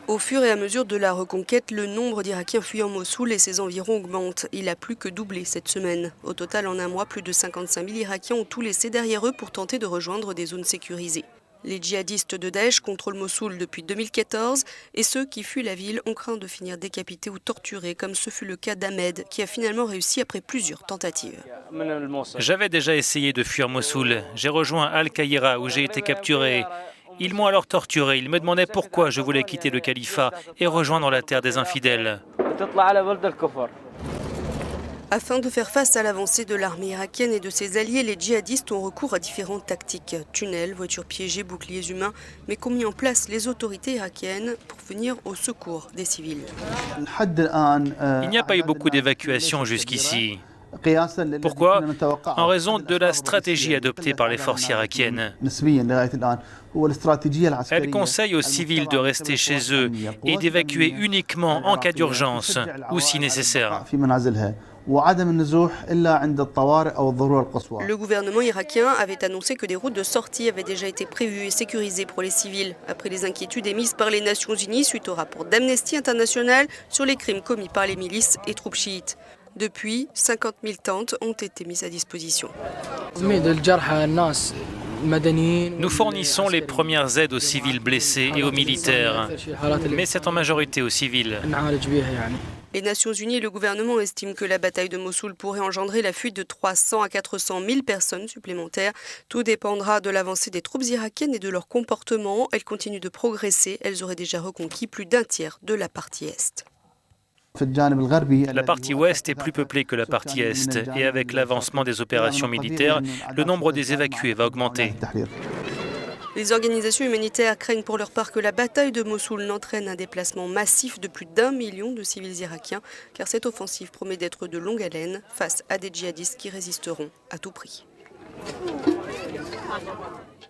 Au fur et à mesure de la reconquête, le nombre d'Irakiens fuyant Mossoul et ses environs augmente. Il a plus que doublé cette semaine. Au total, en un mois, plus de 55 000 Irakiens ont tout laissé derrière eux pour tenter de rejoindre des zones sécurisées. Les djihadistes de Daesh contrôlent Mossoul depuis 2014 et ceux qui fuient la ville ont craint de finir décapités ou torturés, comme ce fut le cas d'Ahmed, qui a finalement réussi après plusieurs tentatives. J'avais déjà essayé de fuir Mossoul. J'ai rejoint Al-Qaïra où j'ai été capturé. Ils m'ont alors torturé. Ils me demandaient pourquoi je voulais quitter le califat et rejoindre la terre des infidèles. Afin de faire face à l'avancée de l'armée irakienne et de ses alliés, les djihadistes ont recours à différentes tactiques. Tunnels, voitures piégées, boucliers humains, mais qu'ont mis en place les autorités irakiennes pour venir au secours des civils. Il n'y a pas eu beaucoup d'évacuations jusqu'ici. Pourquoi? En raison de la stratégie adoptée par les forces irakiennes. Elles conseillent aux civils de rester chez eux et d'évacuer uniquement en cas d'urgence ou si nécessaire. Le gouvernement irakien avait annoncé que des routes de sortie avaient déjà été prévues et sécurisées pour les civils, après les inquiétudes émises par les Nations Unies suite au rapport d'Amnesty International sur les crimes commis par les milices et troupes chiites. Depuis, 50 000 tentes ont été mises à disposition. Nous fournissons les premières aides aux civils blessés et aux militaires, mais c'est en majorité aux civils. Les Nations Unies et le gouvernement estiment que la bataille de Mossoul pourrait engendrer la fuite de 300 à 400 000 personnes supplémentaires. Tout dépendra de l'avancée des troupes irakiennes et de leur comportement. Elles continuent de progresser. Elles auraient déjà reconquis plus d'un tiers de la partie est. La partie ouest est plus peuplée que la partie est, et avec l'avancement des opérations militaires, le nombre des évacués va augmenter. Les organisations humanitaires craignent pour leur part que la bataille de Mossoul n'entraîne un déplacement massif de plus d'1 million de civils irakiens, car cette offensive promet d'être de longue haleine face à des djihadistes qui résisteront à tout prix.